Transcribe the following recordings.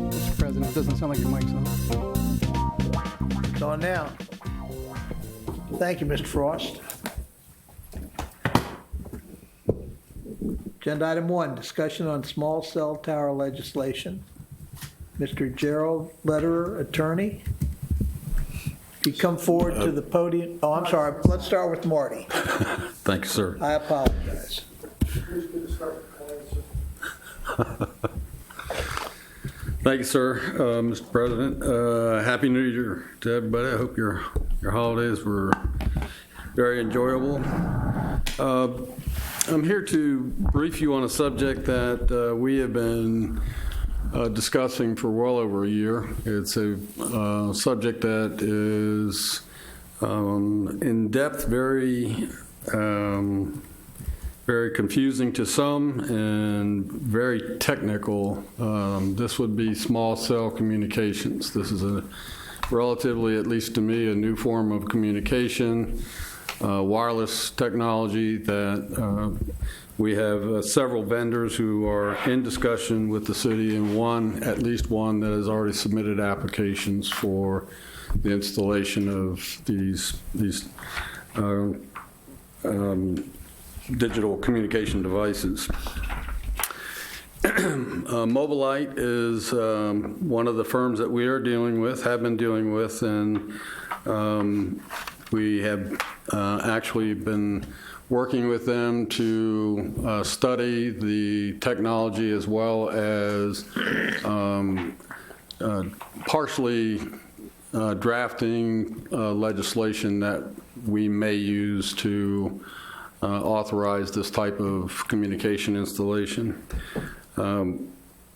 Mr. President, it doesn't sound like your mic's on. It's on now. Thank you, Mr. Frost. Agenda item 1, discussion on small cell tower legislation. Mr. Gerald Lederer, attorney. If you come forward to the podium. Oh, I'm sorry. Let's start with Marty. Thank you, sir. I apologize. Thank you, sir, Mr. President. Happy New Year to everybody. I hope your holidays were very enjoyable. I'm here to brief you on a subject that we have been discussing for well over a year. It's a subject that is in depth, very confusing to some, and very technical. This would be small cell communications. This is a relatively, at least to me, a new form of communication, wireless technology that we have several vendors who are in discussion with the city, and at least one that has already submitted applications for the installation of these digital communication devices. Mobilite is one of the firms that we are dealing with, have been dealing with, and we have actually been working with them to study the technology as well as partially drafting legislation that we may use to authorize this type of communication installation.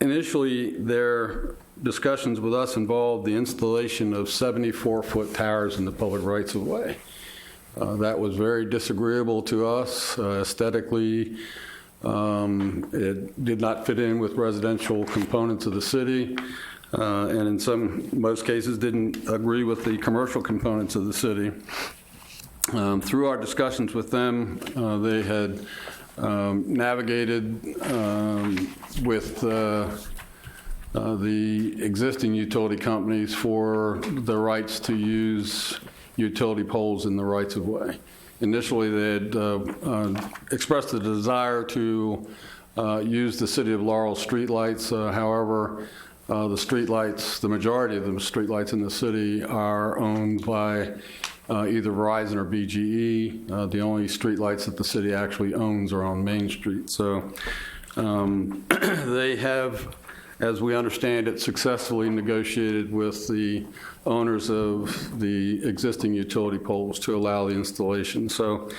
Initially, their discussions with us involved the installation of 74-foot towers in the public rights-of-way. That was very disagreeable to us. Aesthetically, it did not fit in with residential components of the city, and in most cases didn't agree with the commercial components of the city. Through our discussions with them, they had navigated with the existing utility companies for the rights to use utility poles in the rights-of-way. Initially, they had expressed the desire to use the city of Laurel streetlights. However, the majority of the streetlights in the city are owned by either Verizon or BGE. The only streetlights that the city actually owns are on Main Street. So they have, as we understand it, successfully negotiated with the owners of the existing utility poles to allow the installation. So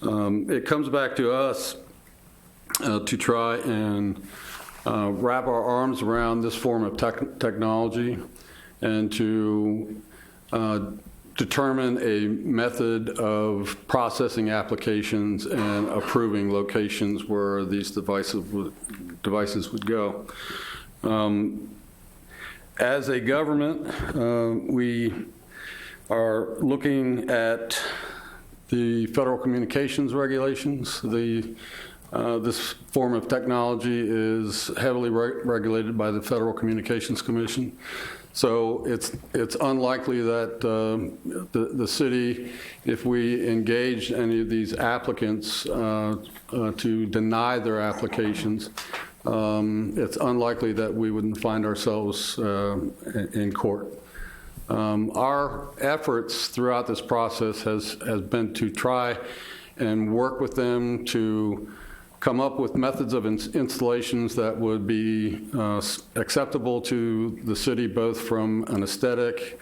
it comes back to us to try and wrap our arms around this form of technology and to determine a method of processing applications and approving locations where these devices would go. As a government, we are looking at the federal communications regulations. This form of technology is heavily regulated by the Federal Communications Commission. So it's unlikely that the city, if we engaged any of these applicants to deny their applications, it's unlikely that we wouldn't find ourselves in court. Our efforts throughout this process has been to try and work with them to come up with methods of installations that would be acceptable to the city, both from an aesthetic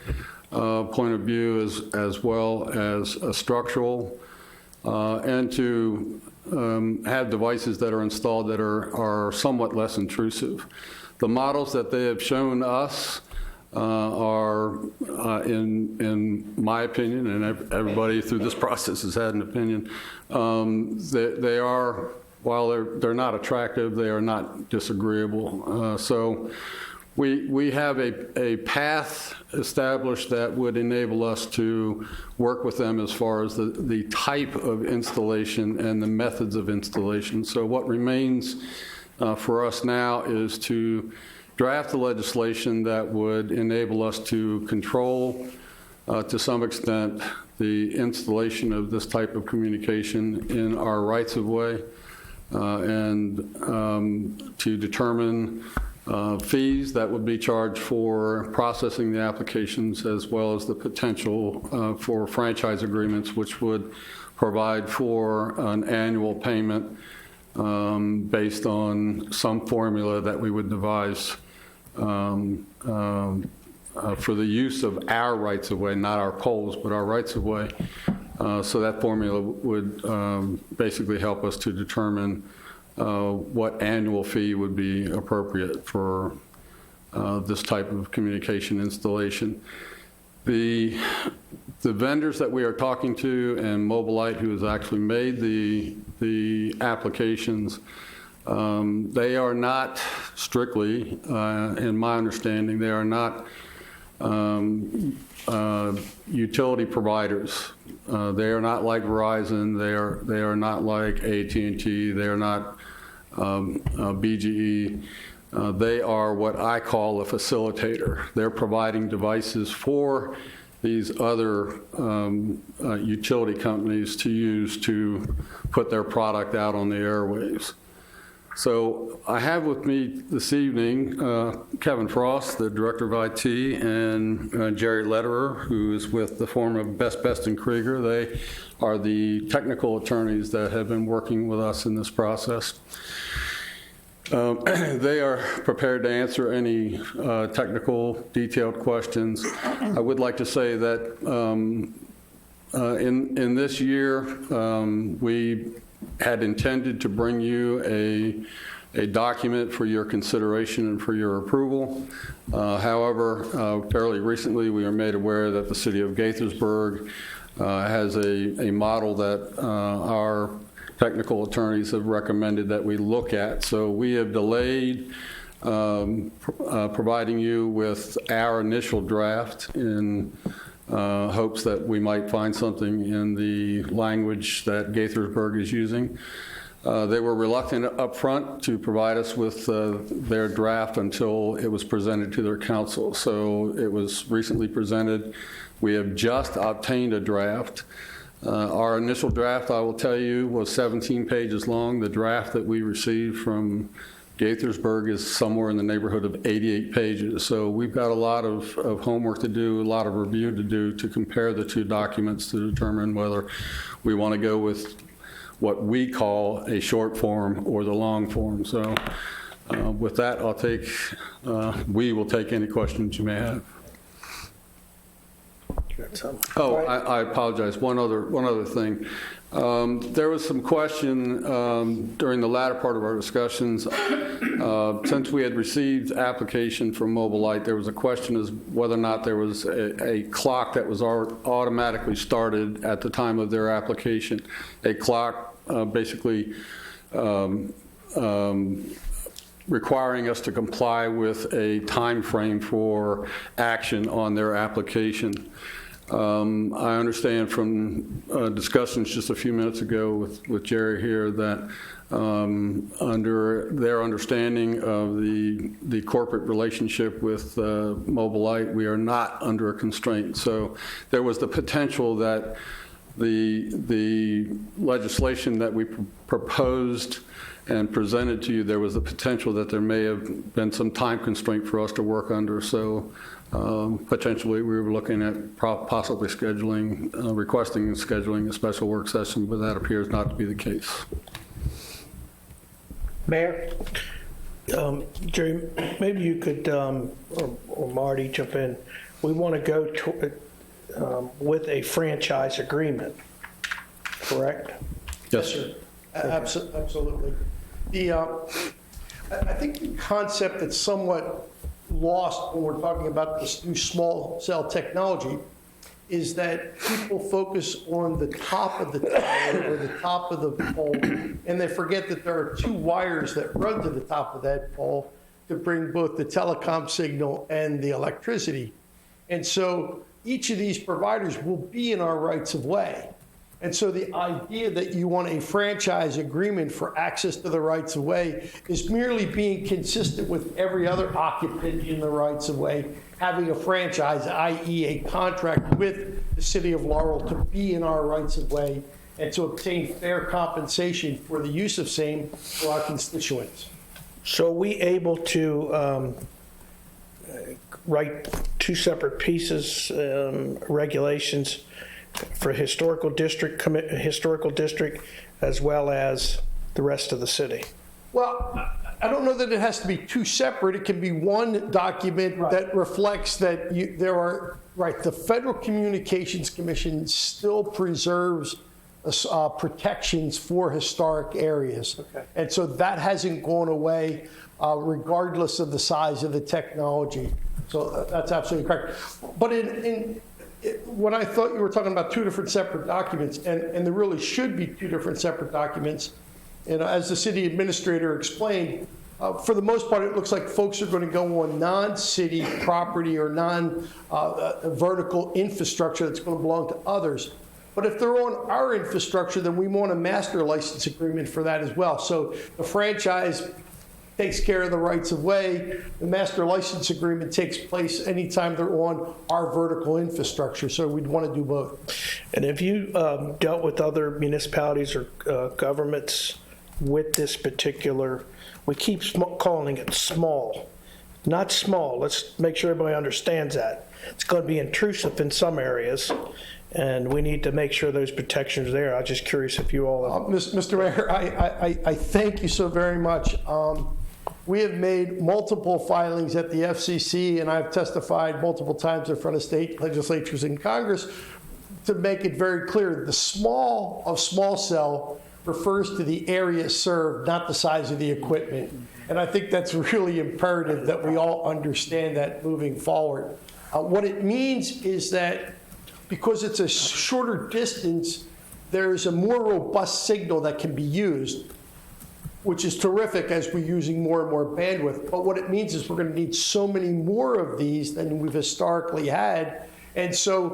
point of view as well as a structural, and to have devices that are installed that are somewhat less intrusive. The models that they have shown us are, in my opinion, and everybody through this process has had an opinion, they are, while they're not attractive, they are not disagreeable. So We have a path established that would enable us to work with them as far as the type of installation and the methods of installation. So what remains for us now is to draft the legislation that would enable us to control, to some extent, the installation of this type of communication in our rights-of-way, and to determine fees that would be charged for processing the applications, as well as the potential for franchise agreements, which would provide for an annual payment based on some formula that we would devise for the use of our rights-of-way, not our poles, but our rights-of-way. So that formula would basically help us to determine what annual fee would be appropriate for this type of communication installation. The vendors that we are talking to and Mobilite, who has actually made the applications, they are not strictly, in my understanding, they are not utility providers. They are not like Verizon. They are not like AT&T. They are not BGE. They are what I call a facilitator. They're providing devices for these other utility companies to use to put their product out on the airwaves. So I have with me this evening Kevin Frost, the Director of IT, and Jerry Lederer, who is with the firm of Best and Krieger. They are the technical attorneys that have been working with us in this process. They are prepared to answer any technical, detailed questions. I would like to say that in this year, we had intended to bring you a document for your consideration and for your approval. However, fairly recently, we are made aware that the city of Gaithersburg has a model that our technical attorneys have recommended that we look at. So we have delayed providing you with our initial draft in hopes that we might find something in the language that Gaithersburg is using. They were reluctant up front to provide us with their draft until it was presented to their council. So it was recently presented. We have just obtained a draft. Our initial draft, I will tell you, was 17 pages long. The draft that we received from Gaithersburg is somewhere in the neighborhood of 88 pages. So we've got a lot of homework to do, a lot of review to do to compare the two documents to determine whether we want to go with what we call a short form or the long form. So with that, we will take any questions you may have. Oh, I apologize. One other thing. There was some question during the latter part of our discussions. Since we had received application from Mobilite, there was a question as whether or not there was a clock that was automatically started at the time of their application. A clock basically requiring us to comply with a time frame for action on their application. I understand from discussions just a few minutes ago with Jerry here that under their understanding of the corporate relationship with Mobilite, we are not under a constraint. So there was the potential that the legislation that we proposed and presented to you, there was the potential that there may have been some time constraint for us to work under. So potentially we were looking at possibly scheduling, requesting and scheduling a special work session, but that appears not to be the case. Mayor? Jerry, maybe you could, or Marty, jump in. We want to go with a franchise agreement, correct? Yes, sir. Absolutely. I think the concept that's somewhat lost when we're talking about this new small cell technology is that people focus on the top of the tower or the top of the pole, and they forget that there are two wires that run to the top of that pole to bring both the telecom signal and the electricity. And so each of these providers will be in our rights of way. And so the idea that you want a franchise agreement for access to the rights of way is merely being consistent with every other occupant in the rights of way, having a franchise, i.e. a contract with the city of Laurel to be in our rights of way and to obtain fair compensation for the use of same for our constituents. So are we able to write two separate pieces, regulations for historical district as well as the rest of the city? Well, I don't know that it has to be two separate. It can be one document that reflects that the Federal Communications Commission still preserves protections for historic areas. Okay. And so that hasn't gone away regardless of the size of the technology. So that's absolutely correct. But when I thought you were talking about two different separate documents, and there really should be two different separate documents, as the city administrator explained, for the most part, it looks like folks are going to go on non-city property or non-vertical infrastructure that's going to belong to others. But if they're on our infrastructure, then we want a master license agreement for that as well. So the franchise takes care of the rights of way. The master license agreement takes place anytime they're on our vertical infrastructure. So we'd want to do both. And have you dealt with other municipalities or governments with this particular, we keep calling it small, not small. Let's make sure everybody understands that. It's going to be intrusive in some areas, and we need to make sure those protections are there. I'm just curious if you all... Mr. Mayor, I thank you so very much. We have made multiple filings at the FCC, and I've testified multiple times in front of state legislatures and Congress to make it very clear. The small of small cell refers to the area served, not the size of the equipment. And I think that's really imperative that we all understand that moving forward. What it means is that because it's a shorter distance, there's a more robust signal that can be used, which is terrific as we're using more and more bandwidth. But what it means is we're going to need so many more of these than we've historically had. And so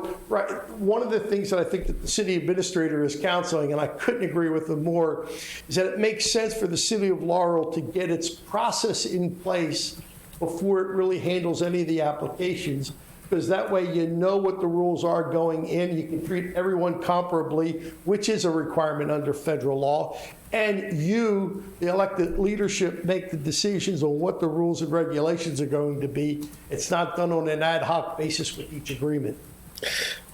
one of the things that I think that the city administrator is counseling, and I couldn't agree with them more, is that it makes sense for the city of Laurel to get its process in place before it really handles any of the applications, because that way you know what the rules are going in. You can treat everyone comparably, which is a requirement under federal law. And you, the elected leadership, make the decisions on what the rules and regulations are going to be. It's not done on an ad hoc basis with each agreement.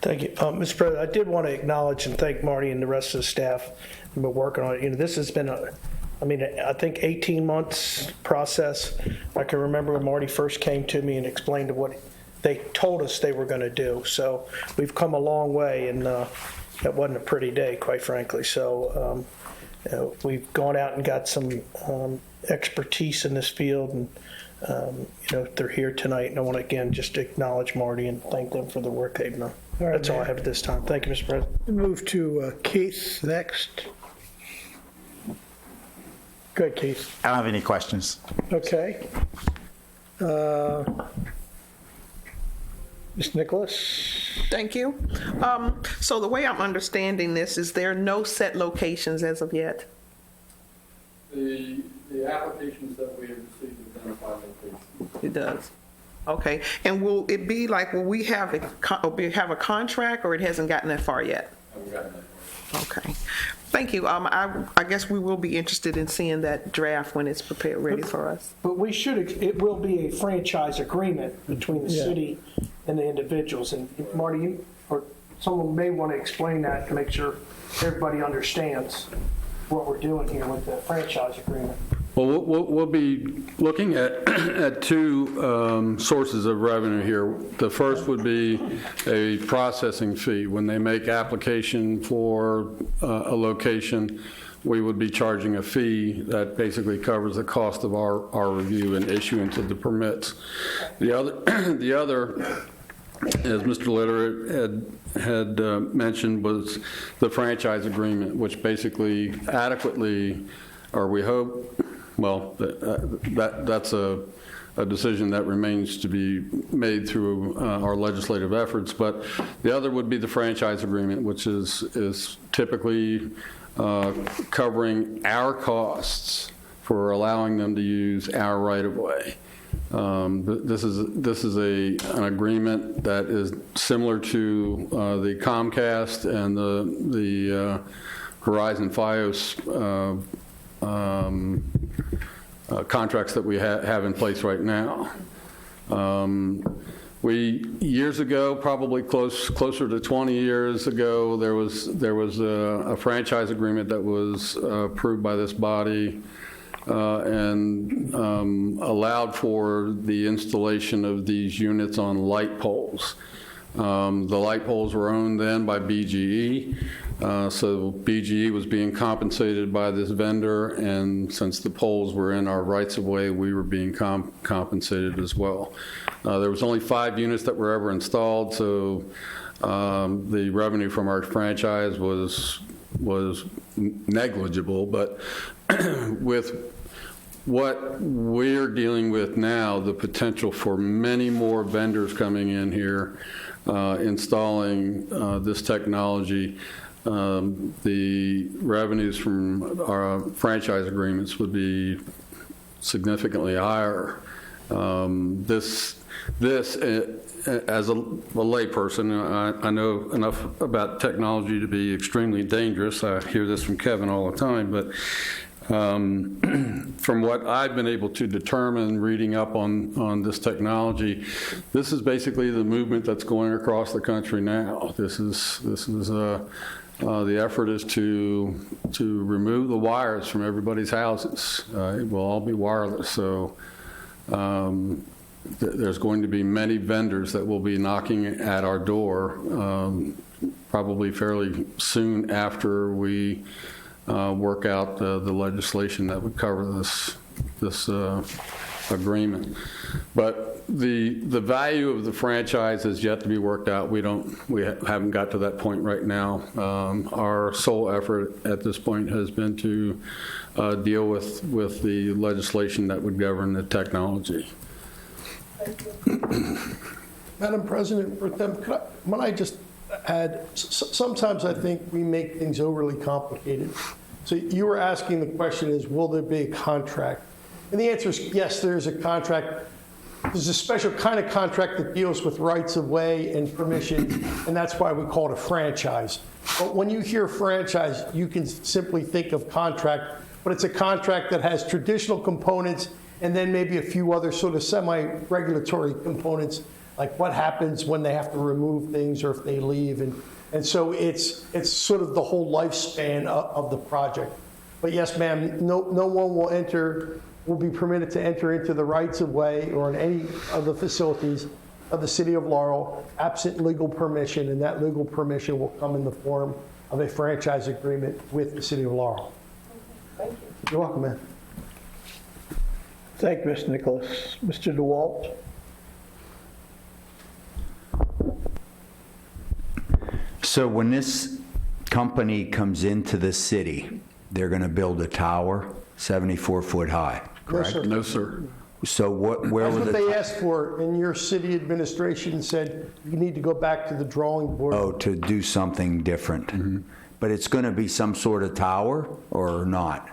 Thank you. Mr. President, I did want to acknowledge and thank Marty and the rest of the staff who've been working on it. This has been I think 18 months process. I can remember when Marty first came to me and explained what they told us they were going to do. So we've come a long way, and that wasn't a pretty day, quite frankly. So we've gone out and got some expertise in this field, and they're here tonight. And I want to again just acknowledge Marty and thank them for the work they've done. That's all I have at this time. Thank you, Mr. President. Move to Keith next. Good, Keith. I don't have any questions. Okay. Ms. Nicholas? Thank you. So the way I'm understanding this is there are no set locations as of yet? The applications that we have received identify locations. It does. Okay. And will it be like, will we have a contract, or it hasn't gotten that far yet? Haven't gotten that far. Okay. Thank you. I guess we will be interested in seeing that draft when it's prepared, ready for us. But it will be a franchise agreement between the city and the individuals. And Marty, you or someone may want to explain that to make sure everybody understands what we're doing here with the franchise agreement. Well, we'll be looking at two sources of revenue here. The first would be a processing fee. When they make application for a location, we would be charging a fee that basically covers the cost of our review and issuance of the permits. The other, as Mr. Litter had mentioned, was the franchise agreement, which basically adequately, or we hope, well, that's a decision that remains to be made through our legislative efforts. But the other would be the franchise agreement, which is typically covering our costs for allowing them to use our right-of-way. This is an agreement that is similar to the Comcast and the Verizon Fios contracts that we have in place right now. We, years ago, probably closer to 20 years ago, there was a franchise agreement that was approved by this body and allowed for the installation of these units on light poles. The light poles were owned then by BGE, so BGE was being compensated by this vendor, and since the poles were in our rights-of-way, we were being compensated as well. There was only 5 units that were ever installed, so the revenue from our franchise was negligible, but with what we're dealing with now, the potential for many more vendors coming in here, installing this technology, the revenues from our franchise agreements would be significantly higher. This as a layperson, I know enough about technology to be extremely dangerous. I hear this from Kevin all the time, but from what I've been able to determine reading up on this technology, this is basically the movement that's going across the country now. The effort is to remove the wires from everybody's houses. It will all be wireless, so there's going to be many vendors that will be knocking at our door probably fairly soon after we work out the legislation that would cover this agreement. But the value of the franchise is yet to be worked out. We haven't got to that point right now. Our sole effort at this point has been to deal with the legislation that would govern the technology. Madam President, when I just add, sometimes I think we make things overly complicated. So you were asking the question is, will there be a contract? And the answer is yes, there is a contract. There's a special kind of contract that deals with rights of way and permission, and that's why we call it a franchise. But when you hear franchise, you can simply think of contract, but it's a contract that has traditional components and then maybe a few other sort of semi-regulatory components, like what happens when they have to remove things or if they leave. And so it's sort of the whole lifespan of the project. But yes, ma'am, no one will be permitted to enter into the rights of way or in any of the facilities of the city of Laurel absent legal permission, and that legal permission will come in the form of a franchise agreement with the city of Laurel. Thank you. You're welcome, ma'am. Thank you, Mr. Nicholas. Mr. DeWalt? So when this company comes into the city, they're going to build a tower 74 foot high, correct? No, sir. No, sir. So where That's will what the... they asked for, and your city administration said you need to go back to the drawing board. Oh, to do something different. Mm-hmm. But it's going to be some sort of tower or not?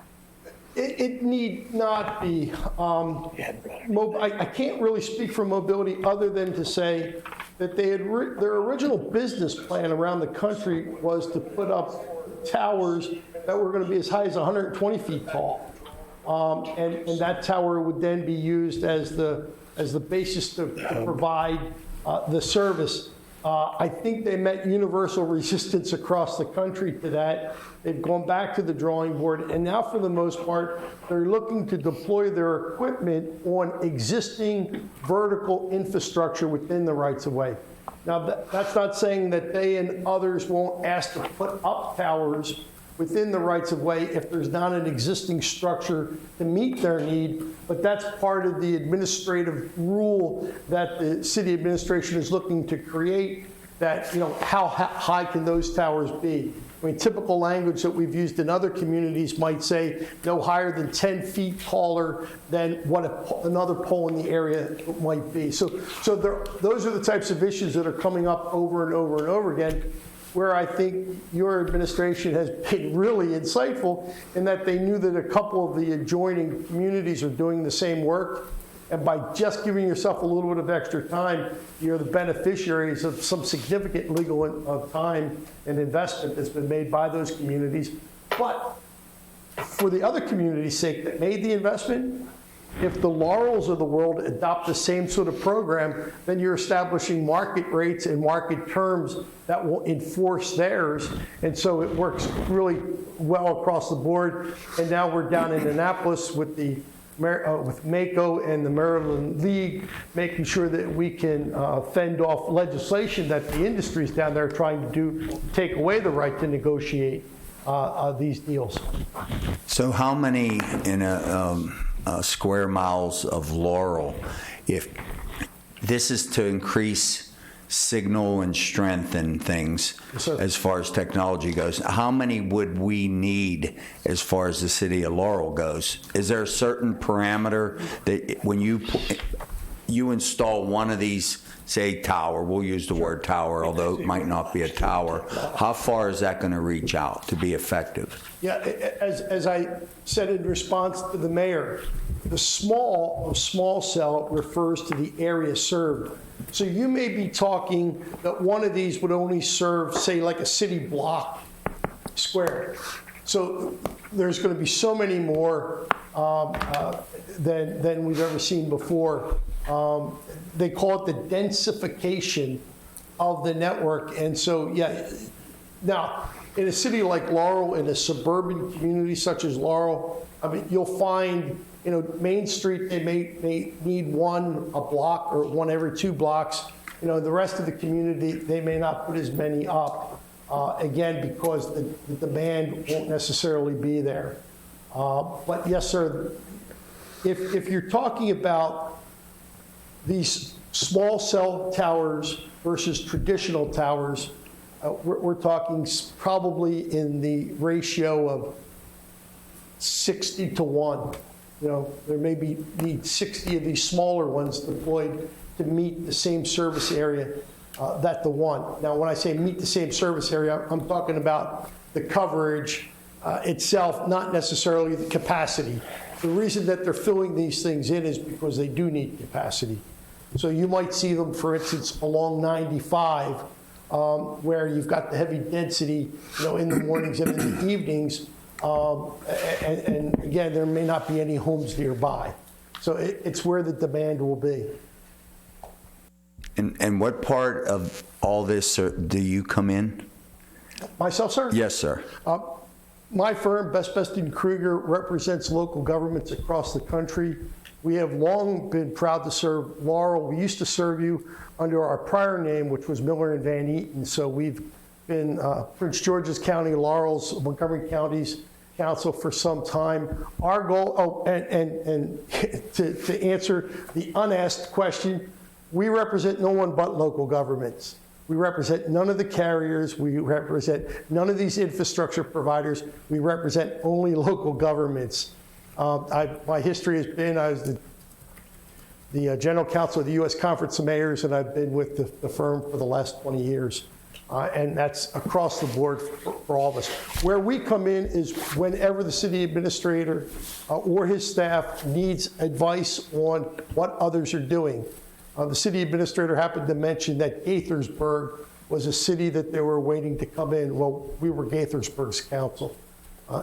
It need not be. I can't really speak for mobility other than to say that they had their original business plan around the country was to put up towers that were going to be as high as 120 feet tall. And that tower would then be used as the basis to provide the service. I think they met universal resistance across the country to that. They've gone back to the drawing board, and now for the most part, they're looking to deploy their equipment on existing vertical infrastructure within the rights of way. Now, that's not saying that they and others won't ask to put up towers within the rights of way if there's not an existing structure to meet their need, but that's part of the administrative rule that the city administration is looking to create, that, how high can those towers be? I mean, typical language that we've used in other communities might say no higher than 10 feet taller than what another pole in the area might be. So those are the types of issues that are coming up over and over and over again, where I think your administration has been really insightful in that they knew that a couple of the adjoining communities are doing the same work. And by just giving yourself a little bit of extra time, you're the beneficiaries of some significant legal time and investment that's been made by those communities. But for the other communities' sake that made the investment, if the Laurels of the world adopt the same sort of program, then you're establishing market rates and market terms that will enforce theirs. And so it works really well across the board. And now we're down in Annapolis with MACO and the Maryland League, making sure that we can fend off legislation that the industries down there are trying to do, to take away the right to negotiate these deals. So how many in square miles of Laurel, if this is to increase signal and strength and things, Yes, sir. as far as technology goes, how many would we need as far as the city of Laurel goes? Is there a certain parameter that when you install one of these, say tower, we'll use the word tower, although it might not be a tower, how far is that going to reach out to be effective? Yeah, as I said in response to the mayor, the small cell refers to the area served. So you may be talking that one of these would only serve, say, like a city block square. So there's going to be so many more than we've ever seen before. They call it the densification of the network. And so, yeah, now, in a city like Laurel, in a suburban community such as Laurel, I mean, you'll find, Main Street, they may need one a block or one every 2 blocks. The rest of the community, they may not put as many up, again, because the demand won't necessarily be there. But yes, sir, if you're talking about these small cell towers versus traditional towers, we're talking probably in the ratio of 60 to 1. There may need 60 of these smaller ones deployed to meet the same service area that the one. Now, when I say meet the same service area, I'm talking about the coverage itself, not necessarily the capacity. The reason that they're filling these things in is because they do need capacity. So you might see them, for instance, along 95, where you've got the heavy density, in the mornings and in the evenings. And again, there may not be any homes nearby. So it's where the demand will be. And what part of all this do you come in? Myself, sir? Yes, sir. My firm, Best Kruger, represents local governments across the country. We have long been proud to serve Laurel. We used to serve you under our prior name, which was Miller and VanEaten. So we've been Prince George's County, Laurel's, Montgomery County's council for some time. Our goal, and to answer the unasked question, we represent no one but local governments. We represent none of the carriers. We represent none of these infrastructure providers. We represent only local governments. My history has been, I was the general counsel of the U.S. Conference of Mayors, and I've been with the firm for the last 20 years. And that's across the board for all of us. Where we come in is whenever the city administrator or his staff needs advice on what others are doing. The city administrator happened to mention that Gaithersburg was a city that they were waiting to come in. Well, we were Gaithersburg's council.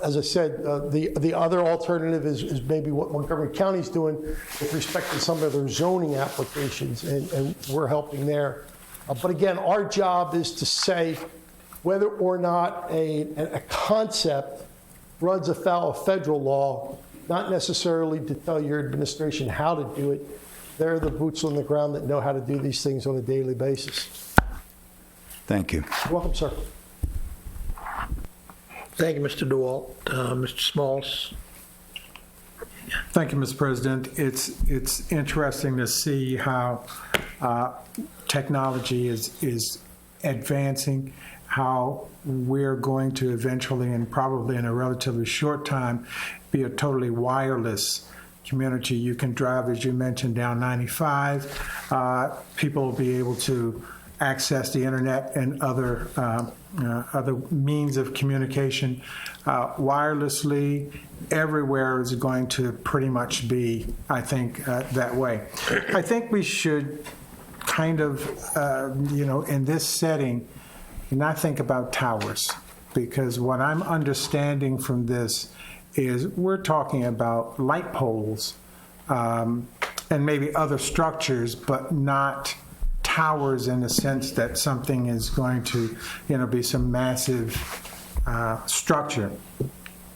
As I said, the other alternative is maybe what Montgomery County's doing with respect to some of their zoning applications, and we're helping there. But again, our job is to say whether or not a concept runs afoul of federal law, not necessarily to tell your administration how to do it. They're the boots on the ground that know how to do these things on a daily basis. Thank you. You're welcome, sir. Thank you, Mr. DeWalt. Mr. Smalls? Thank you, Mr. President. It's interesting to see how technology is advancing, how we're going to eventually, and probably in a relatively short time, be a totally wireless community. You can drive, as you mentioned, down 95. People will be able to access the internet and other means of communication wirelessly. Everywhere is going to pretty much be, I think, that way. I think we should kind of, in this setting, not think about towers, because what I'm understanding from this is we're talking about light poles and maybe other structures, but not towers in the sense that something is going to, be some massive structure.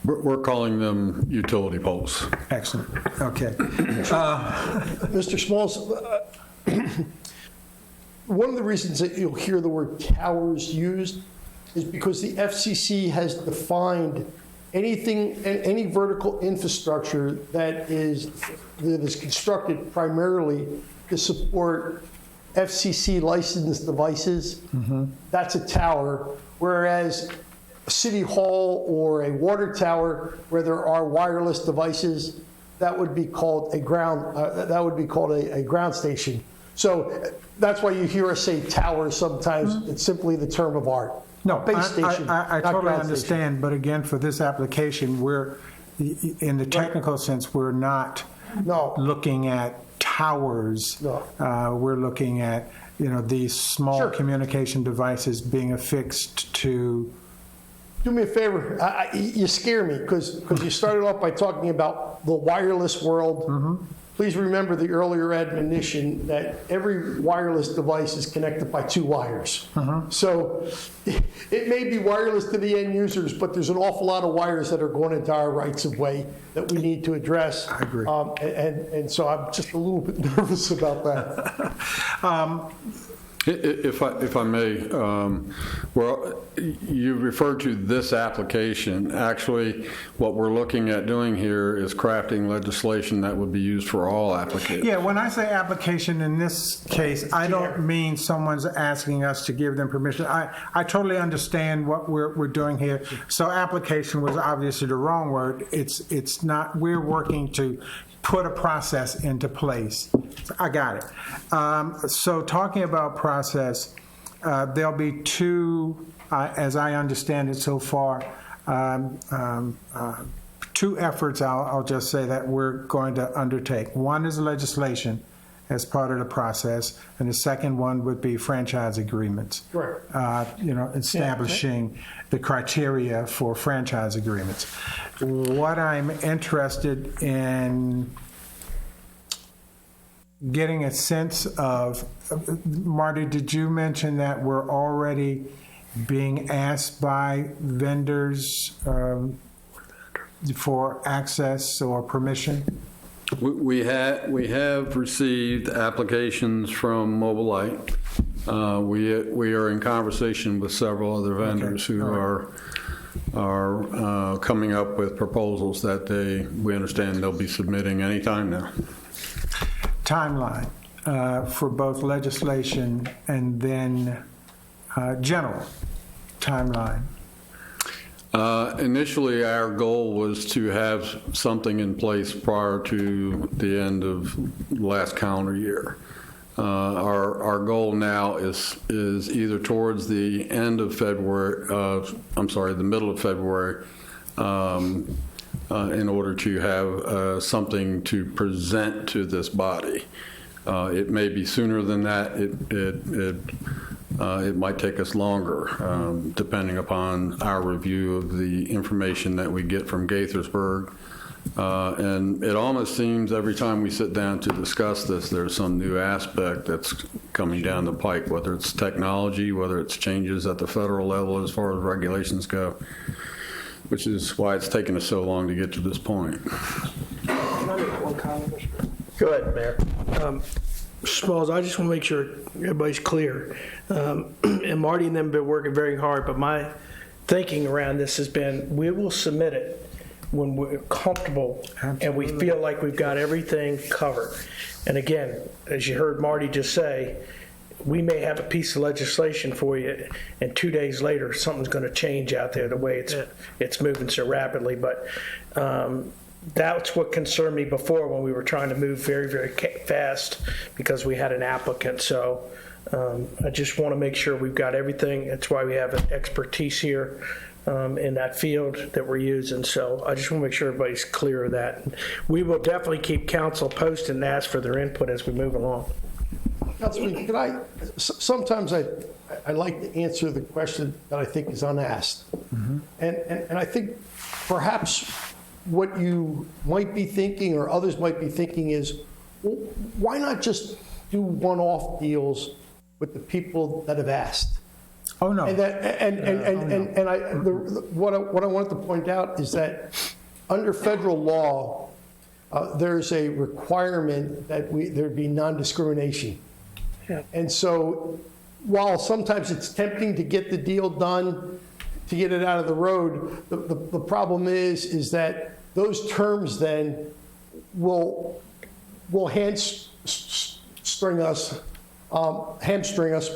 We're calling them utility poles. Excellent. Okay. Mr. Smalls, one of the reasons that you'll hear the word towers used is because the FCC has defined any vertical infrastructure that is constructed primarily to support FCC licensed devices. That's a tower, whereas a city hall or a water tower where there are wireless devices, that would be called a ground. That would be called a ground station. So that's why you hear us say tower sometimes. It's simply the term of art. No, Base station, I not totally ground understand, station. but again, for this application, we're, in the technical sense, we're not looking at towers. No. We're looking at, these small Sure. communication devices being affixed to. Do me a favor. You scare me because you started off by talking about the wireless world. Please remember the earlier admonition that every wireless device is connected by 2 wires. So it may be wireless to the end users, but there's an awful lot of wires that are going into our rights of way that we need to address. I agree. And so I'm just a little bit nervous about that. If I may, well, you referred to this application. Actually, what we're looking at doing here is crafting legislation that would be used for all applications. Yeah, when I say application in this case, I don't mean someone's asking us to give them permission. I totally understand what we're doing here. So application was obviously the wrong word. It's not, we're working to put a process into place. I got it. So talking about process, there'll be 2, as I understand it so far, 2 efforts, I'll just say, that we're going to undertake. One is legislation as part of the process, and the second one would be franchise agreements. Right. Establishing the criteria for franchise agreements. What I'm interested in getting a sense of, Marty, did you mention that we're already being asked by vendors for access or permission? We have received applications from Mobilite. We are in conversation with several other vendors who are coming up with proposals that we understand they'll be submitting anytime now. Timeline for both legislation and then general timeline. Initially, our goal was to have something in place prior to the end of last calendar year. Our goal now is either towards the end of February, the middle of February, in order to have something to present to this body. It may be sooner than that. It might take us longer, depending upon our review of the information that we get from Gaithersburg. And it almost seems every time we sit down to discuss this, there's some new aspect that's coming down the pike, whether it's technology, whether it's changes at the federal level as far as regulations go, which is why it's taken us so long to get to this point. Can I make one comment, Mr. President? Go ahead, Mayor. Smalls, I just want to make sure everybody's clear. And Marty and them have been working very hard, but my thinking around this has been we will submit it when we're comfortable and we feel like we've got everything covered. And again, as you heard Marty just say, we may have a piece of legislation for you, and 2 days later, something's going to change out there the way it's moving so rapidly. But that's what concerned me before when we were trying to move very, very fast because we had an applicant. So I just want to make sure we've got everything. That's why we have an expertise here in that field that we're using. So I just want to make sure everybody's clear of that. We will definitely keep council posted and ask for their input as we move along. Councilman, sometimes I like to answer the question that I think is unasked. And I think perhaps what you might be thinking or others might be thinking is, well, why not just do one-off deals with the people that have asked? Oh, no. What I wanted to point out is that under federal law, there's a requirement that there be non-discrimination. Yeah. And so while sometimes it's tempting to get the deal done, to get it out of the road, the problem is that those terms then will hamstring us,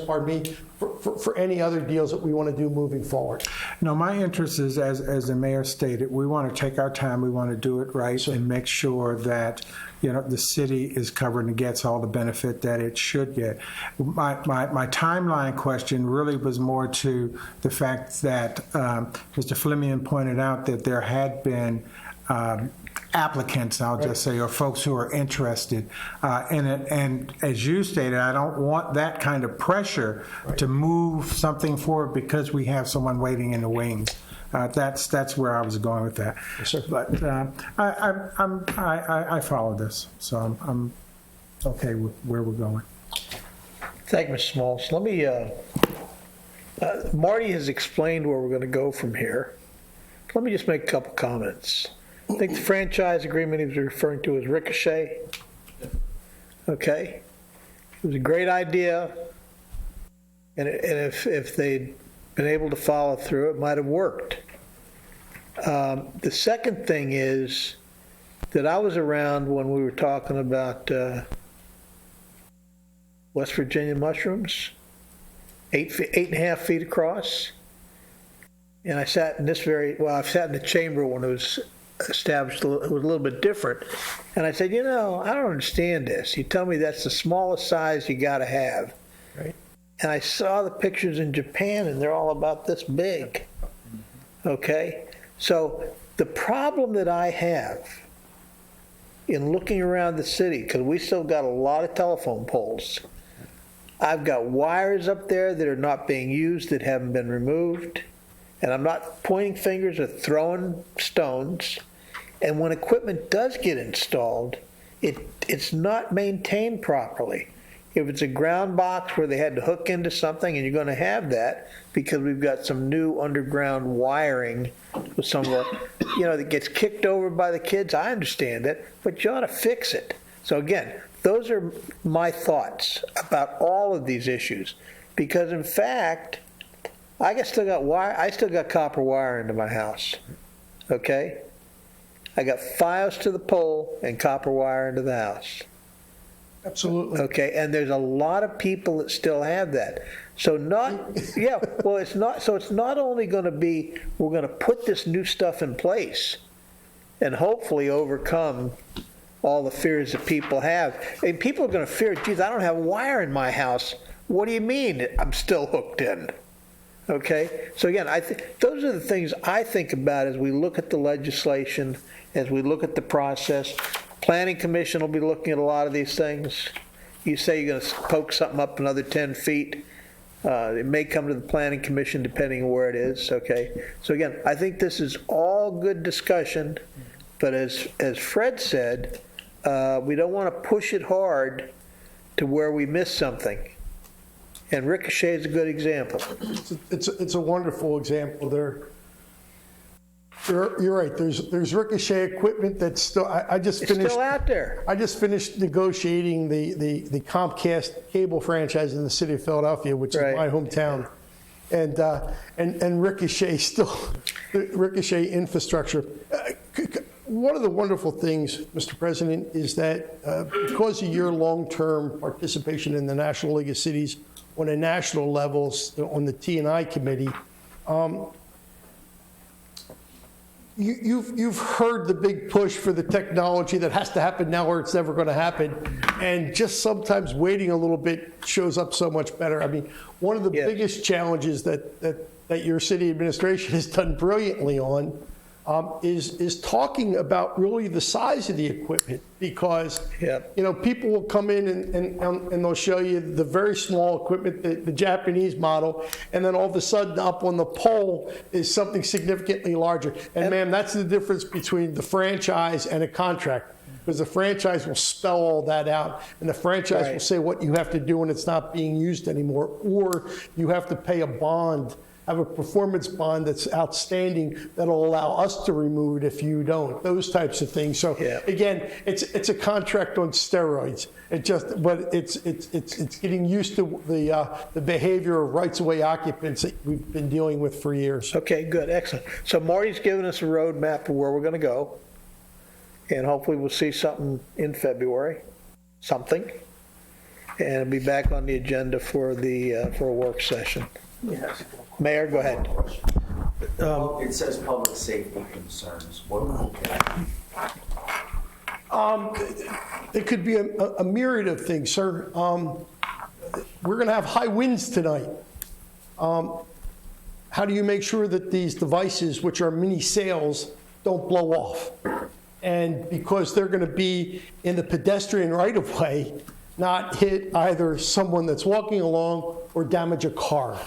pardon me, for any other deals that we want to do moving forward. No, my interest is, as the mayor stated, we want to take our time, we want to do it right and make sure that, the city is covered and gets all the benefit that it should get. My timeline question really was more to the fact that Mr. Fleming pointed out that there had been applicants, I'll just say, or folks who are interested in it. And as you stated, I don't want that kind of pressure to move something forward because we have someone waiting in the wings. That's where I was going with that. Yes, sir. But I follow this, so I'm okay with where we're going. Thank you, Mr. Smalls. Let me, Marty has explained where we're going to go from here. Let me just make a couple comments. I think the franchise agreement he was referring to is Ricochet. Okay? It was a great idea, and if they'd been able to follow through, it might have worked. The second thing is that I was around when we were talking about West Virginia mushrooms, 8.5 feet across. And I sat in I've sat in the chamber when it was established. It was a little bit different. And I said, I don't understand this. You tell me that's the smallest size you got to have. Right. And I saw the pictures in Japan, and they're all about this big. Okay? So the problem that I have in looking around the city, because we still got a lot of telephone poles, I've got wires up there that are not being used, that haven't been removed. And I'm not pointing fingers or throwing stones. And when equipment does get installed, it's not maintained properly. If it's a ground box where they had to hook into something, and you're going to have that because we've got some new underground wiring with some of our, that gets kicked over by the kids, I understand it, but you ought to fix it. So again, those are my thoughts about all of these issues. Because in fact, I still got copper wire into my house. Okay? I got Fios to the pole and copper wire into the house. Absolutely. Okay, and there's a lot of people that still have that. So it's not only going to be, we're going to put this new stuff in place and hopefully overcome all the fears that people have. And people are going to fear, geez, I don't have wire in my house. What do you mean I'm still hooked in? Okay, so again, I think those are the things I think about as we look at the legislation, as we look at the process. Planning Commission will be looking at a lot of these things. You say you're going to poke something up another 10 feet. It may come to the Planning Commission depending on where it is. Okay, so again, I think this is all good discussion, but as Fred said, we don't want to push it hard to where we miss something. And Ricochet is a good example. It's a wonderful example there. You're right. There's Ricochet equipment that's still. It's still out there. I just finished negotiating the Comcast cable franchise in the city of Philadelphia, which is my hometown, and Ricochet Ricochet infrastructure. One of the wonderful things, Mr. President, is that because of your long-term participation in the National League of Cities, on a national level on the T&I committee. You've heard the big push for the technology that has to happen now or it's never going to happen. And just sometimes waiting a little bit shows up so much better. I mean, one of the biggest challenges that your city administration has done brilliantly on is talking about really the size of the equipment, because people will come in and they'll show you the very small equipment, the Japanese model, and then all of a sudden up on the pole is something significantly larger. And ma'am, that's the difference between the franchise and a contract, because the franchise will spell all that out, and the franchise will say what you have to do when it's not being used anymore, or you have to pay a bond, have a performance bond that's outstanding that'll allow us to remove it if you don't. Those types of things. So again, it's a contract on steroids. But it's getting used to the behavior of rights-of-way occupants that we've been dealing with for years. Okay, good, excellent. So Marty's given us a roadmap of where we're going to go, and hopefully we'll see something in February, and it'll be back on the agenda for a work session. Yes. Mayor, go ahead. It says public safety concerns. What It could be a myriad of things, sir. We're going to have high winds tonight. How do you make sure that these devices, which are mini sails, don't blow off? And because they're going to be in the pedestrian right-of-way, not hit either someone that's walking along or damage a car.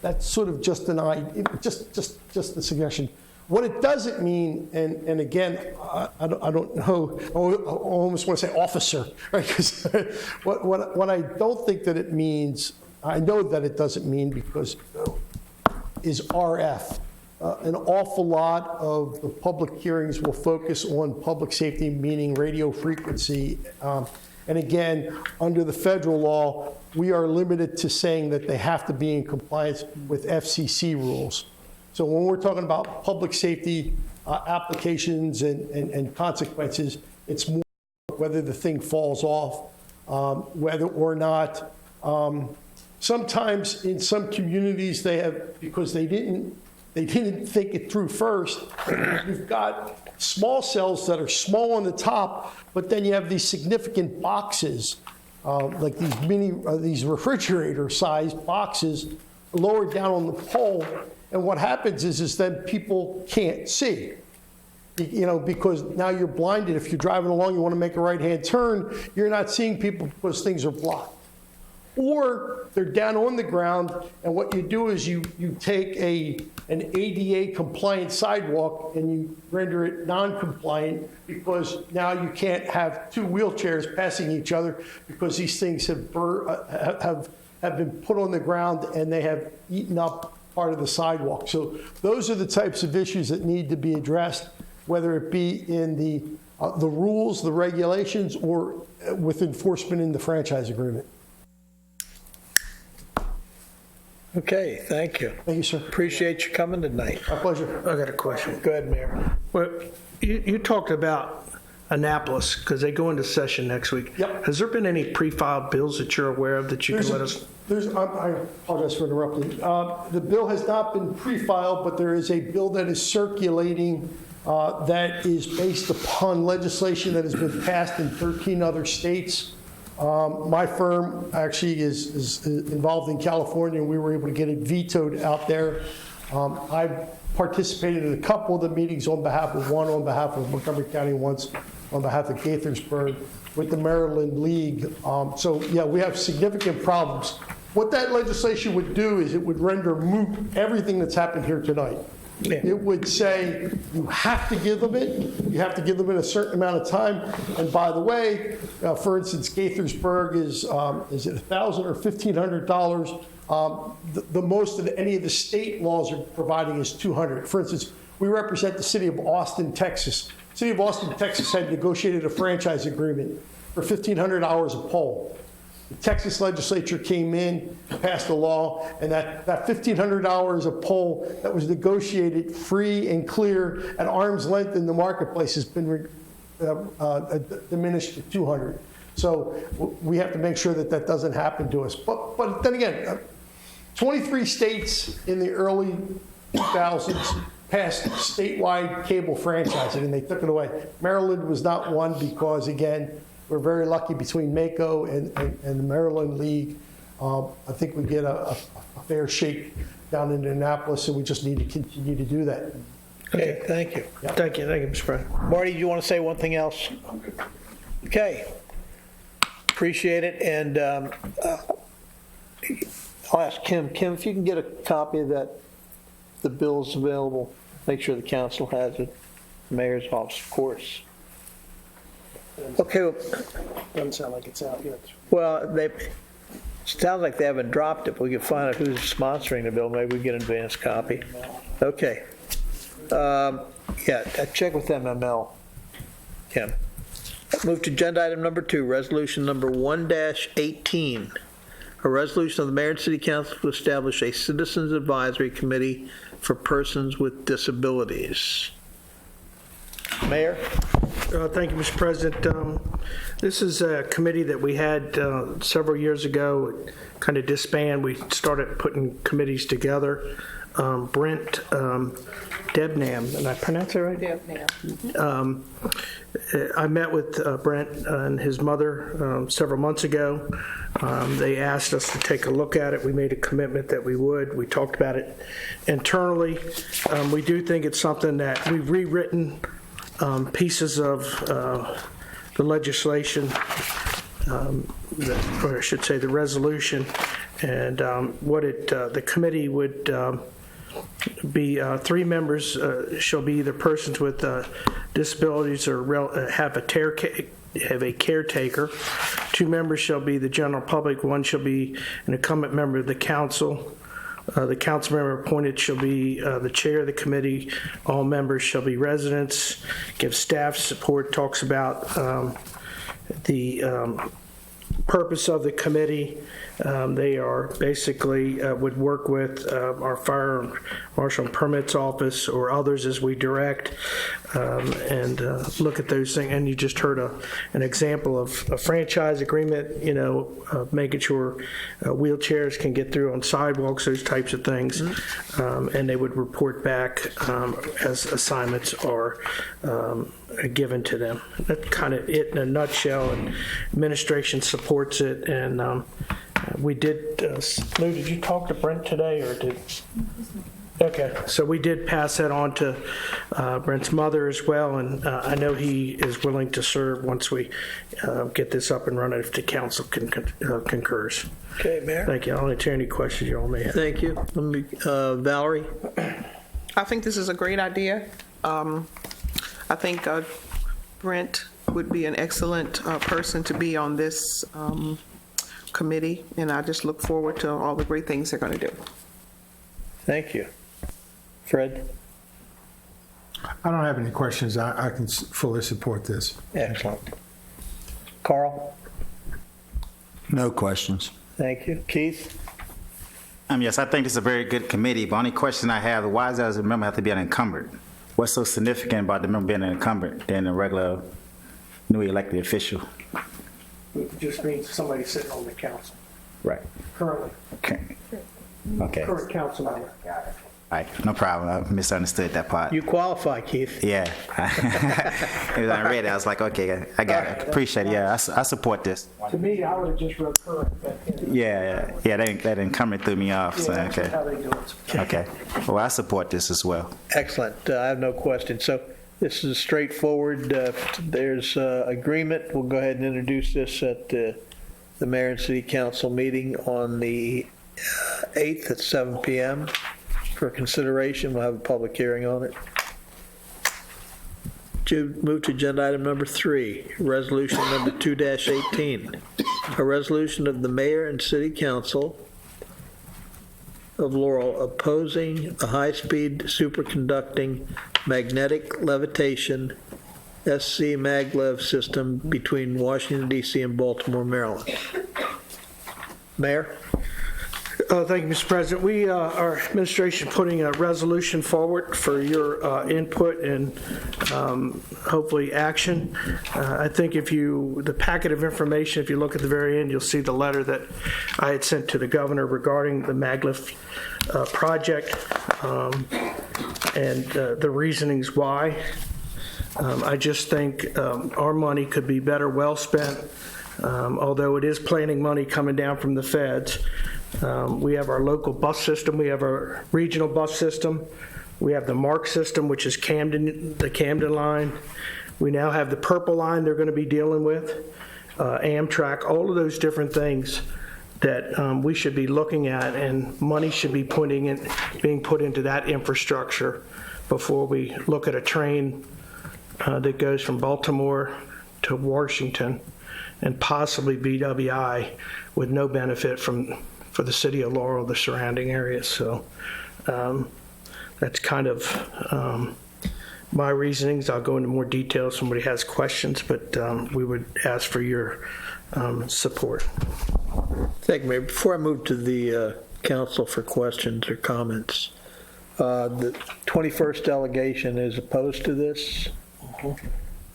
That's sort of just an idea, just a suggestion. What it doesn't mean, and again, I don't know, I almost want to say officer, right? Because what I don't think that it means, I know that it doesn't mean, because is RF. An awful lot of the public hearings will focus on public safety, meaning radio frequency. And again, under the federal law, we are limited to saying that they have to be in compliance with FCC rules. So when we're talking about public safety applications and consequences, it's more whether the thing falls off, whether or not. Sometimes in some communities they have, because they didn't think it through first. You've got small cells that are small on the top, but then you have these significant boxes, like these refrigerator-sized boxes lower down on the pole. And what happens is then people can't see, because now you're blinded. If you're driving along, you want to make a right-hand turn, you're not seeing people because things are blocked. Or they're down on the ground, and what you do is you take an ADA compliant sidewalk and you render it non-compliant, because now you can't have two wheelchairs passing each other, because these things have been put on the ground and they have eaten up part of the sidewalk. So those are the types of issues that need to be addressed, whether it be in the rules, the regulations, or with enforcement in the franchise agreement. Okay, thank you. Thank you, sir. Appreciate you coming tonight. My pleasure. I got a question. Go ahead, Mayor. Well, you talked about Annapolis, because they go into session next week. Yep. Has there been any pre-filed bills that you're aware of that you can let us? I apologize for interrupting. The bill has not been pre-filed, but there is a bill that is circulating that is based upon legislation that has been passed in 13 other states. My firm actually is involved in California, and we were able to get it vetoed out there. I participated in a couple of the meetings on behalf of Montgomery County, once on behalf of Gaithersburg with the Maryland League. So yeah, we have significant problems. What that legislation would do is it would render moot everything that's happened here tonight. Yeah. It would say you have to give them it. You have to give them in a certain amount of time. And by the way, for instance, Gaithersburg is it $1,000 or $1,500? The most that any of the state laws are providing is $200. For instance, we represent the city of Austin, Texas. The city of Austin, Texas had negotiated a franchise agreement for $1,500 a pole. The Texas legislature came in, passed a law, and that $1,500 a pole that was negotiated free and clear at arm's length in the marketplace has been diminished to $200. So we have to make sure that that doesn't happen to us. But then again, 23 states in the early 2000s passed statewide cable franchising, and they took it away. Maryland was not one because, again, we're very lucky between MACO and the Maryland League. I think we get a fair shake down in Annapolis, and we just need to continue to do that. Okay, thank you. Yeah. Thank you, Mr. President. Marty, do you want to say one thing else? Okay. Appreciate it, and I'll ask Kim. Kim, if you can get a copy of that, the bill's available, make sure the council has it, mayor's office, of course. Okay, Doesn't sound like it's out yet. well, it sounds like they haven't dropped it. We can find out who's sponsoring the bill. Maybe we get an advance copy. Okay. Yeah, check with MML, Kim. Move to agenda item number 2, resolution number 1-18. A resolution of the mayor and city council to establish a citizens advisory committee for persons with disabilities. Mayor? Thank you, Mr. President. This is a committee that we had several years ago, kind of disbanded. We started putting committees together. Brent Debnam, and I pronounce that right? Debnam. I met with Brent and his mother several months ago. They asked us to take a look at it. We made a commitment that we would. We talked about it internally. We do think it's something that we've rewritten pieces of the legislation, or I should say the resolution, and the committee would be 3 members shall be either persons with disabilities or have a caretaker. 2 members shall be the general public. 1 shall be an incumbent member of the council. The council member appointed shall be the chair of the committee. All members shall be residents. Gives staff support. Talks about the purpose of the committee. They are basically would work with our fire marshal and permits office or others as we direct, and look at those things. And you just heard an example of a franchise agreement, making sure wheelchairs can get through on sidewalks, those types of things. And they would report back as assignments are given to them. That's kind of it in a nutshell, and administration supports it. And we did, Lou, did you talk to Brent today, or did? Okay, so we did pass that on to Brent's mother as well, and I know he is willing to serve once we get this up and running if the council concurs. Okay, Mayor. Thank you. I'll entertain any questions you all may have. Thank you. Valerie? I think this is a great idea. I think Brent would be an excellent person to be on this committee, and I just look forward to all the great things they're going to do. Thank you. Fred? I don't have any questions. I can fully support this. Excellent. Carl? No questions. Thank you. Keith? Yes, I think it's a very good committee. But only question I have: why does a member have to be unencumbered? What's so significant about the member being unencumbered than a regular newly elected official? It just means somebody sitting on the council Right. currently. Okay. Current council member. All right. No problem. I misunderstood that part. You qualify, Keith. Yeah. When I read it, I was like, okay, I got it. Appreciate it. Yeah, I support this. To me, I would have just wrote current. Yeah. That incumbent threw me off. So, That's okay. how they do it. Okay. Well, I support this as well. Excellent. I have no question. So this is straightforward. There's agreement. We'll go ahead and introduce this at the mayor and city council meeting on the 8th at 7 p.m. for consideration. We'll have a public hearing on it. Move to agenda item number 3, resolution number 2-18. A resolution of the mayor and city council of Laurel opposing a high-speed superconducting magnetic levitation SCMAGLEV system between Washington, D.C. and Baltimore, Maryland. Mayor? Thank you, Mr. President. Our administration putting a resolution forward for your input and hopefully action. I think the packet of information, if you look at the very end, you'll see the letter that I had sent to the governor regarding the SCMAGLEV project and the reasonings why. I just think our money could be better well spent, although it is planning money coming down from the feds. We have our local bus system. We have our regional bus system. We have the MARC system, which is the Camden line. We now have the Purple line they're going to be dealing with, Amtrak, all of those different things that we should be looking at, and money should be being put into that infrastructure before we look at a train that goes from Baltimore to Washington and possibly BWI with no benefit for the city of Laurel, the surrounding areas. So that's kind of my reasonings. I'll go into more detail if somebody has questions, but we would ask for your support. Thank you, Mayor. Before I move to the council for questions or comments, the 21st delegation is opposed to this.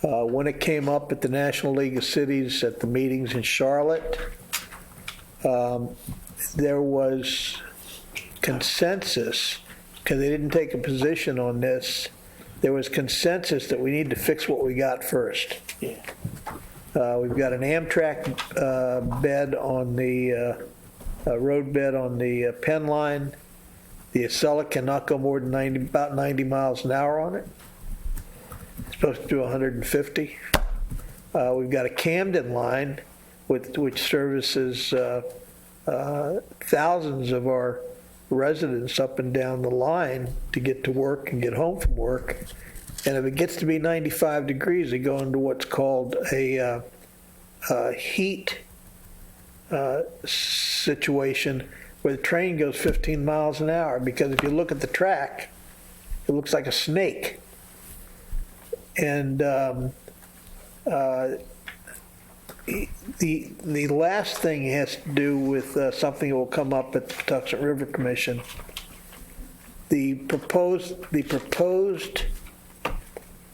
When it came up at the National League of Cities at the meetings in Charlotte, there was consensus, because they didn't take a position on this, there was consensus that we need to fix what we got first. We've got an Amtrak bed on the road bed on the Penn line. The Acela cannot go more than about 90 miles an hour on it. It's supposed to do 150. We've got a Camden line which services thousands of our residents up and down the line to get to work and get home from work. And if it gets to be 95 degrees, they go into what's called a heat situation where the train goes 15 miles an hour, because if you look at the track, it looks like a snake. And the last thing has to do with something that will come up at the Patuxent River Commission. The proposed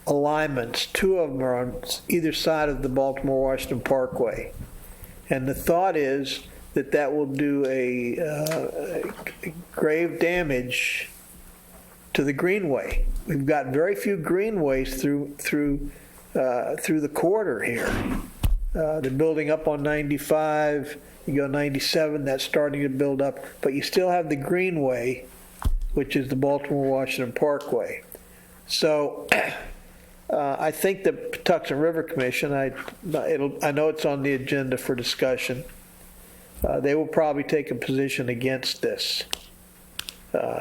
alignments, two of them are on either side of the Baltimore-Washington Parkway. And the thought is that will do a grave damage to the greenway. We've got very few greenways through the corridor here. They're building up on 95, you go 97, that's starting to build up, but you still have the greenway, which is the Baltimore-Washington Parkway. So I think the Patuxent River Commission, I know it's on the agenda for discussion. They will probably take a position against this.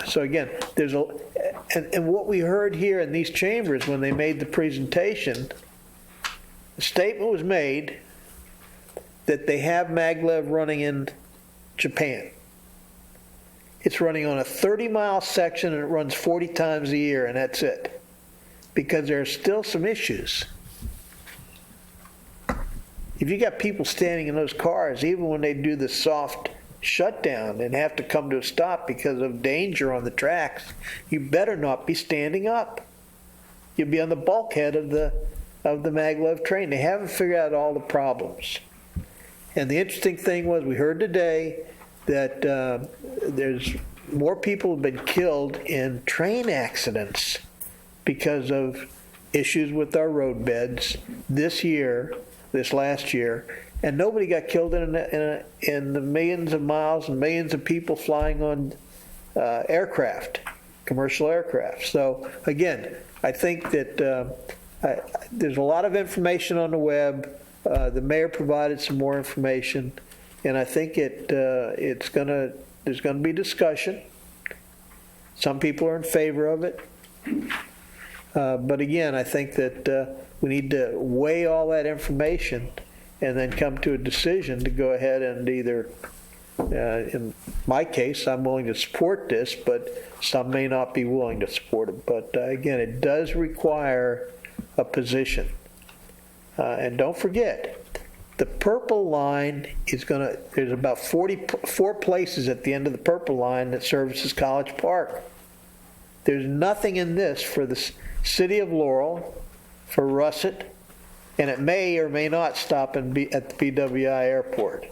So again, and what we heard here in these chambers when they made the presentation, the statement was made that they have maglev running in Japan. It's running on a 30-mile section and it runs 40 times a year, and that's it. Because there are still some issues. If you got people standing in those cars, even when they do the soft shutdown and have to come to a stop because of danger on the tracks, you better not be standing up. You'll be on the bulkhead of the maglev train. They haven't figured out all the problems. And the interesting thing was, we heard today that there's more people have been killed in train accidents because of issues with our road beds this last year, and nobody got killed in the millions of miles and millions of people flying on commercial aircraft. So again, I think that there's a lot of information on the web. The mayor provided some more information, and I think there's going to be discussion. Some people are in favor of it. But again, I think that we need to weigh all that information and then come to a decision to go ahead and either, in my case, I'm willing to support this, but some may not be willing to support it. But again, it does require a position. And don't forget, The purple line is gonna, there's about 44 places at the end of the purple line that services College Park. There's nothing in this for the city of Laurel, for Russet, and it may or may not stop at the BWI airport.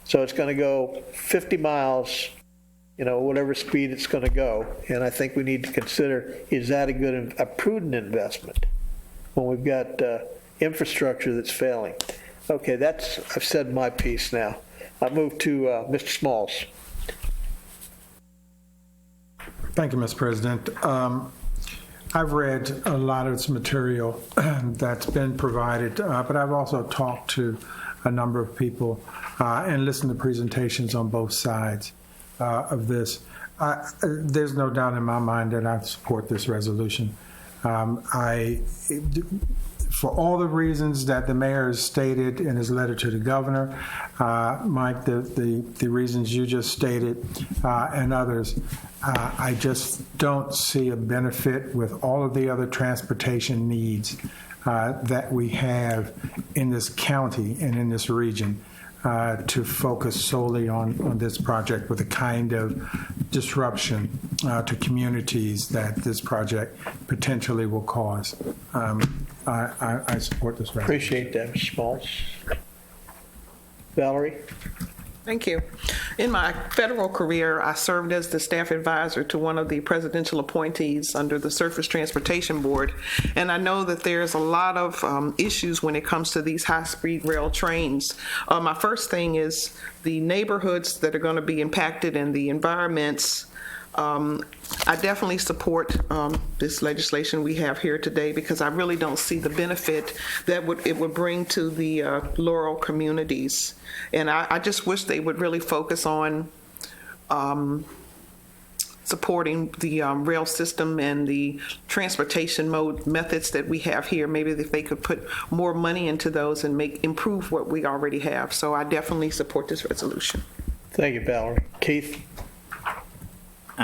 So it's gonna go 50 miles, whatever speed it's gonna go. And I think we need to consider, is that a prudent investment when we've got infrastructure that's failing? Okay, I've said my piece now. I'll move to Mr. Smalls. Thank you, Mr. President. I've read a lot of this material that's been provided, but I've also talked to a number of people and listened to presentations on both sides of this. There's no doubt in my mind that I support this resolution. For all the reasons that the mayor has stated in his letter to the governor, Mike, the reasons you just stated, and others, I just don't see a benefit with all of the other transportation needs that we have in this county and in this region to focus solely on this project with the kind of disruption to communities that this project potentially will cause. I support this resolution. Appreciate that, Mr. Smalls. Valerie? Thank you. In my federal career, I served as the staff advisor to one of the presidential appointees under the Surface Transportation Board, and I know that there's a lot of issues when it comes to these high-speed rail trains. My first thing is the neighborhoods that are going to be impacted and the environments. I definitely support this legislation we have here today because I really don't see the benefit that it would bring to the Laurel communities. And I just wish they would really focus on supporting the rail system and the transportation methods that we have here. Maybe if they could put more money into those and improve what we already have. So I definitely support this resolution. Thank you, Valerie. Keith?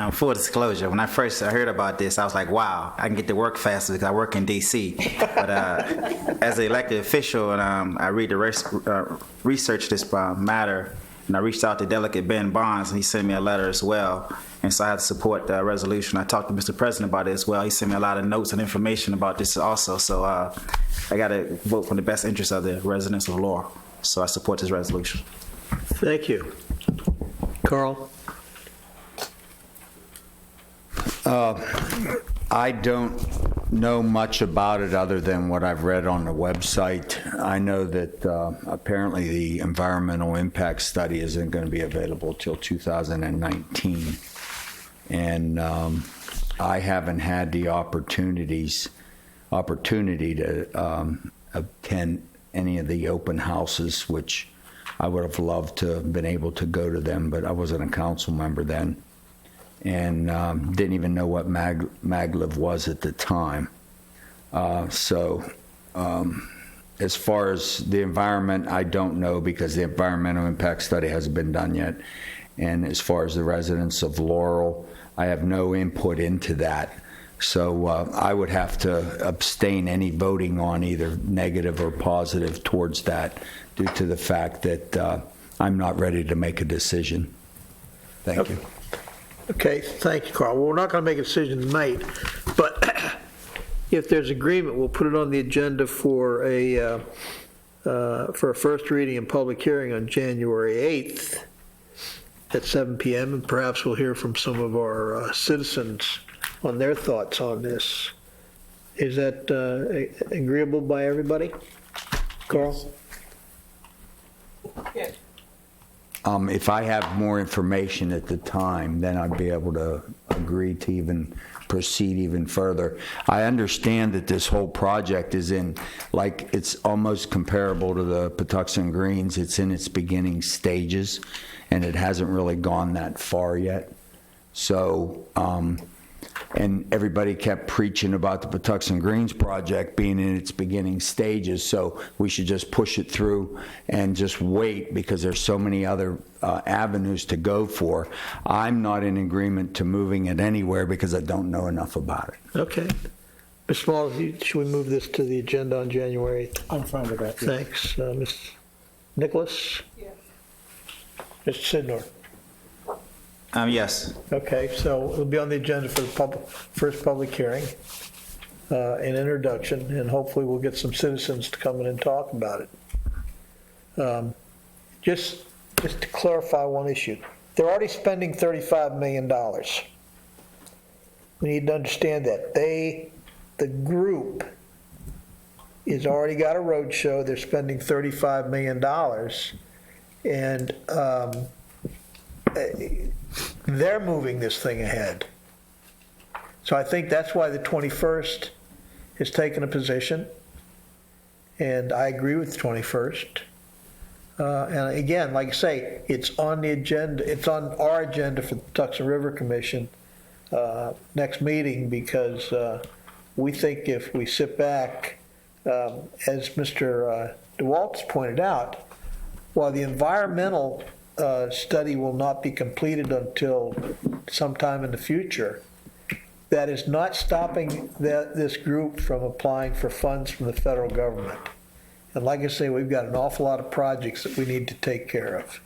Full disclosure, when I first heard about this, I was like, wow, I can get to work faster because I work in D.C. But as an elected official, and I researched this matter, and I reached out to Delegate Ben Barnes, and he sent me a letter as well. And so I had to support the resolution. I talked to Mr. President about it as well. He sent me a lot of notes and information about this also. So I got to vote for the best interest of the residents of Laurel. So I support this resolution. Thank you. Carl? I don't know much about it other than what I've read on the website. I know that apparently the environmental impact study isn't going to be available till 2019. And I haven't had the opportunity to attend any of the open houses, which I would have loved to have been able to go to them, but I wasn't a council member then. And didn't even know what SCMAGLEV was at the time. So as far as the environment, I don't know because the environmental impact study hasn't been done yet. And as far as the residents of Laurel, I have no input into that. So I would have to abstain any voting on either negative or positive towards that due to the fact that I'm not ready to make a decision. Thank you. Okay, thank you, Carl. Well, we're not going to make a decision tonight, but if there's agreement, we'll put it on the agenda for a first reading and public hearing on January 8th at 7 p.m., and perhaps we'll hear from some of our citizens on their thoughts on this. Is that agreeable by everybody? Carl? Yes. If I have more information at the time, then I'd be able to agree to even proceed even further. I understand that this whole project is it's almost comparable to the Patuxent Greens. It's in its beginning stages, and it hasn't really gone that far yet. So, and everybody kept preaching about the Patuxent Greens project being in its beginning stages, so we should just push it through and just wait because there's so many other avenues to go for. I'm not in agreement to moving it anywhere because I don't know enough about it. Okay. Ms. Smalls, should we move this to the agenda on January 8th? I'm fine with that. Thanks. Ms. Nicholas? Mr. Sidnor? Yes. Okay, so it'll be on the agenda for the first public hearing, an introduction, and hopefully we'll get some citizens to come in and talk about it. Just to clarify one issue, they're already spending $35 million. We need to understand that. The group has already got a road show, they're spending $35 million, and they're moving this thing ahead. So I think that's why the 21st has taken a position, and I agree with the 21st. And again, like I say, it's on the agenda, it's on our agenda for the Tucson River Commission next meeting, because we think if we sit back, as Mr. DeWalt's pointed out, while the environmental study will not be completed until sometime in the future, that is not stopping this group from applying for funds from the federal government. And like I say, we've got an awful lot of projects that we need to take care of.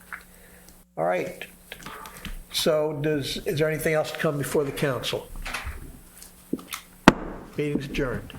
All right. So is there anything else to come before the council? Meeting's adjourned.